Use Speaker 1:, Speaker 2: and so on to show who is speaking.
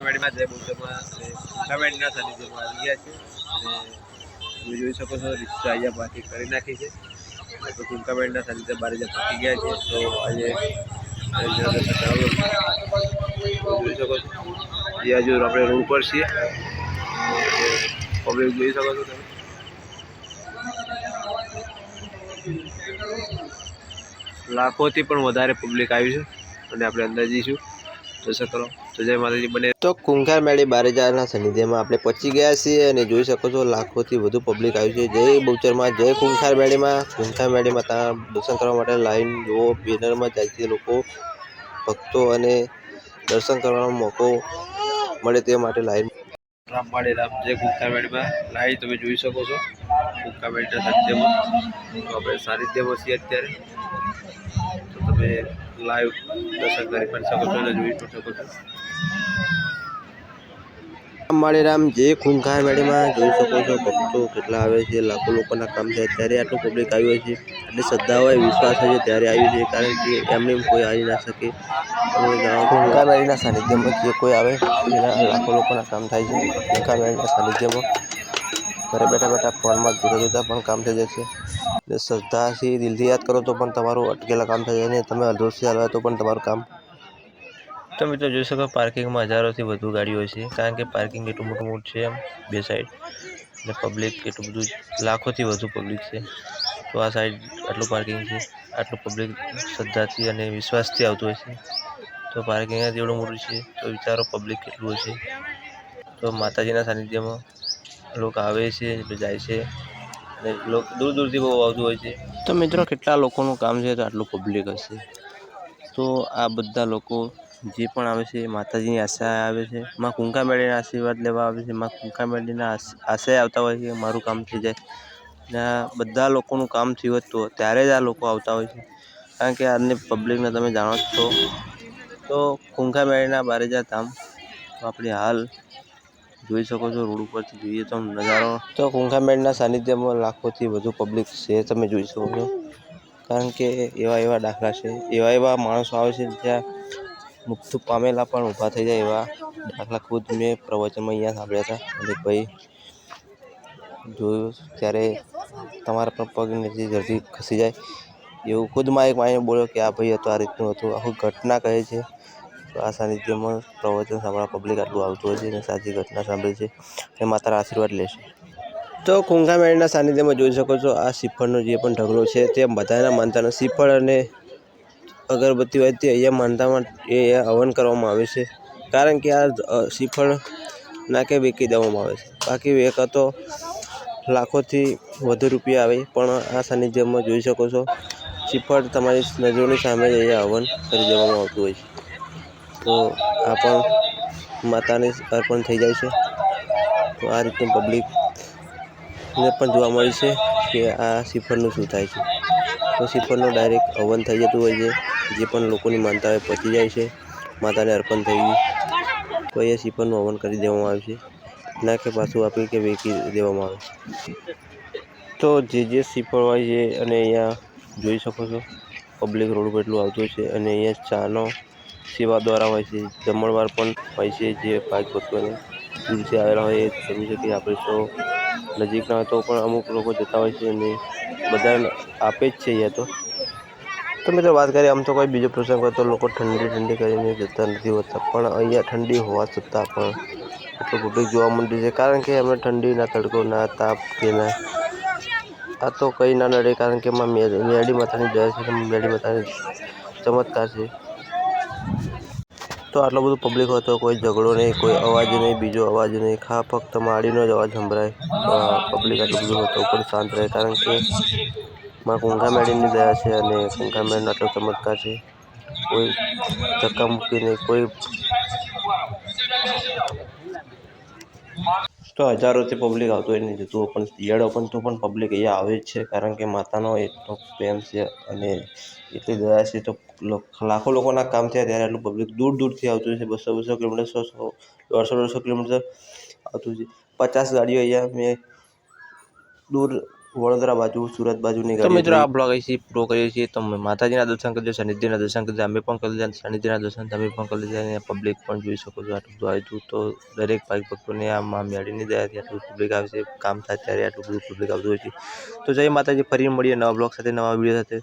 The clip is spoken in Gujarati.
Speaker 1: વાડીમાં જય બુદ્ધમાં અને કુંકાવાડીના સાનિધ્યમાં આવી ગયા છે અને તમે જોઈ શકો છો રિક્ષા અહીંયા પાર્કિંગ કરી નાખી છે તો કુંકાવાડીના સાનિધ્ય બહાર જે પહોંચી ગયા છે તો આજે જોઈ શકો છો એ હજુ આપણે રોડ પર છીએ પબ્લિક જોઈ શકો છો તમે લાખોથી પણ વધારે પબ્લિક આવી છે અને આપણે અંદર જઈશું દર્શન કરો તો જય માતાજી બને
Speaker 2: તો કુંકારમેળી બારેજાના સાનિધ્યમાં આપણે પહોંચી ગયા છીએ અને જોઈ શકો છો લાખોથી વધુ પબ્લિક આવી છે જય બહુચરમાં જય કુંકારમેળીમાં ત્યાં દર્શન કરવા માટે લાઈન જુઓ બેનરમાં જાય છે લોકો ભક્તો અને દર્શન કરવાનો મોકો મળે તે માટે લાઈન
Speaker 1: રામવાડી રામ જય કુંકારમેળીમાં લાઈવ તમે જોઈ શકો છો કુંકારમેળીના સાનિધ્યમાં તો આપણે સાનિધ્યમાં છીએ અત્યારે તો તમે લાઈવ દર્શન કરી પણ શકો છો અને જોઈ પણ શકો છો
Speaker 2: રામ જે કુંકારમેળીમાં જોઈ શકો છો ભક્તો કેટલા આવે છે લાખો લોકોના કામ થાય ત્યારે આટલું પબ્લિક આવ્યું છે એટલે શ્રદ્ધા હોય વિશ્વાસ હોય ત્યારે આવ્યું છે કારણ કે એમને કોઈ આવી ના શકે કુંકારમેળીના સાનિધ્યમાં જે કોઈ આવે એના લાખો લોકોના કામ થાય છે કુંકારમેળીના સાનિધ્યમાં ઘરે બેઠા બેઠા ફોનમાં જોતા પણ કામ થઈ જશે ને શ્રદ્ધાથી દિલથી યાદ કરો તો પણ તમારું અટકેલા કામ થઈ જાય ને તમે અધોરથી હાલવા તો પણ તમારું કામ તો મિત્રો જોઈ શકો પાર્કિંગમાં હજારોથી વધુ ગાડીઓ છે કારણ કે પાર્કિંગ એટલું મોટું છે એમ બે સાઈડ ને પબ્લિક એટલું બધું લાખોથી વધુ પબ્લિક છે તો આ સાઈડ આટલું પાર્કિંગ છે આટલું પબ્લિક શ્રદ્ધાથી અને વિશ્વાસથી આવતું હોય છે તો પાર્કિંગ જ એવડું મોટું છે તો વિચારો પબ્લિક કેટલું હશે તો માતાજીના સાનિધ્યમાં લોકો આવે છે જાય છે અને લોકો દૂર દૂરથી બહુ આવતું હોય છે તો મિત્રો કેટલા લોકોનું કામ છે તો આટલું પબ્લિક હશે તો આ બધા લોકો જે પણ આવે છે માતાજીની આશા આવે છે માં કુંકારમેળીના આશીર્વાદ લેવા આવે છે માં કુંકારમેળીના આશય આવતા હોય છે મારું કામ થઈ જાય ને બધા લોકોનું કામ થયું હતું ત્યારે જ આ લોકો આવતા હોય છે કારણ કે આજની પબ્લિકને તમે જાણો છો તો કુંકારમેળીના બારેજા ધામ તો આપણે હાલ જોઈ શકો છો રોડ ઉપરથી જોઈએ તો નજારો તો કુંકારમેળીના સાનિધ્યમાં લાખોથી વધુ પબ્લિક છે તમે જોઈ શકો છો કારણ કે એવા દાખલા છે એવા માણસો આવે છે જ્યાં મૃત્યુ પામેલા પણ ઊભા થઈ જાય એવા દાખલા ખુદ મેં પ્રવચનમાં અહીંયા સાંભળ્યા હતા અને ભાઈ જોયું ત્યારે તમારા પણ પગ નીચે જલ્દી ખસી જાય એવું ખુદમાં એક માઈને બોલ્યો કે આ ભાઈ હતું આ રીતનું હતું આખું ઘટના કહે છે તો આ સાનિધ્યમાં પ્રવચન સાંભળવા પબ્લિક આટલું આવતું હોય છે અને સાચી ઘટના સાંભળે છે અને માતાના આશીર્વાદ લે છે તો કુંકારમેળીના સાનિધ્યમાં જોઈ શકો છો આ શ્રીફળનો જે પણ ઢગલો છે તે બધાના માનતાના શ્રીફળ અને અગરબત્તી હોય તે અહીંયા માનતામાં એ હવન કરવામાં આવે છે કારણ કે આ શ્રીફળ નાકે વેચી દેવામાં આવે છે બાકી વેચાતો લાખોથી વધુ રૂપિયા આવે પણ આ સાનિધ્યમાં જોઈ શકો છો શ્રીફળ તમારી નજરોની સામે જ અહીંયા હવન કરી દેવામાં આવતું હોય છે તો આ પણ માતાને અર્પણ થઈ જાય છે તો આ રીતનું પબ્લિકને પણ જોવા મળે છે કે આ શ્રીફળનું શું થાય છે તો શ્રીફળનું ડાયરેક્ટ હવન થઈ જતું હોય છે જે પણ લોકોની માનતા હોય પચી જાય છે માતાને અર્પણ થઈ ગઈ તો અહીંયા શ્રીફળનું હવન કરી દેવામાં આવે છે ના કે પાછું આપી કે વેચી દેવામાં આવે તો જે શ્રીફળ હોય છે અને અહીંયા જોઈ શકો છો પબ્લિક રોડ પર એટલું આવતું છે અને અહીંયા ચાનો સેવા દ્વારા હોય છે જમણવાર પણ હોય છે જે ભાગ ભક્તોને દૂરથી આવેલા હોય એ સમજી શકે આપણે તો નજીકના હોય તો પણ અમુક લોકો જતા હોય છે અને બધાને આપે જ છે અહીંયા તો મિત્રો વાત કરીએ આમ તો કોઈ બીજો પ્રસંગ હોય તો લોકો ઠંડી કરીને જતા નથી હોતા પણ અહીંયા ઠંડી હોવા છતાં પણ એટલું પબ્લિક જોવા મળ્યું છે કારણ કે એમને ઠંડી ના તડકો ના તાપ કે ના આ તો કંઈ ના નડે કારણ કે મેળી માતાની દયા છે મેળી માતાની ચમત્કાર છે તો આટલું બધું પબ્લિક હોય તો કોઈ ઝઘડો નહીં કોઈ અવાજ નહીં બીજો અવાજ નહીં ફક્ત માળીનો જ અવાજ સંભળાય તો પબ્લિક આટલું બધું હોય તો પણ શાંત રહે કારણ કે માં કુંકારમેળીની દયા છે અને કુંકારમેળીનો આટલો ચમત્કાર છે કોઈ ધક્કા મૂકી નહીં કોઈ તો હજારોથી પબ્લિક આવતું હોય નહીં જતું પણ તિયાડો પણ તો પણ પબ્લિક અહીંયા આવે જ છે કારણ કે માતાનો એટલો પ્રેમ છે અને એટલી દયા છે તો લાખો લોકોના કામ થયા ત્યારે આટલું પબ્લિક દૂર દૂરથી આવતું છે 200 કિલોમીટર 100 કિલોમીટર આવતું છે 50 ગાડીઓ અહીંયા મેં દૂર વડોદરા બાજુ સુરત બાજુની
Speaker 1: તો
Speaker 2: ગાડીઓ
Speaker 1: મિત્રો
Speaker 2: થઈ.
Speaker 1: આ બ્લોગ અહીંથી પૂરો કરીએ છીએ. તો માતાજીના દર્શન કરજો, શનિદેવના દર્શન કરજો. અમે પણ કરી લીધા, શનિદેવના દર્શન તમે પણ કરી લીધા. અને પબ્લિક પણ જોઈ શકો છો. આટલું બધું આવ્યું તો દરેક ભાઈ ભક્તોને આ મા મેળીની દયાથી આટલું પબ્લિક આવે છે. કામ થાય ત્યારે આટલું બધું પબ્લિક આવતું હોય છે. તો જય માતાજી, ફરી મળીએ નવા બ્લોગ સાથે, નવા વિડીયો સાથે.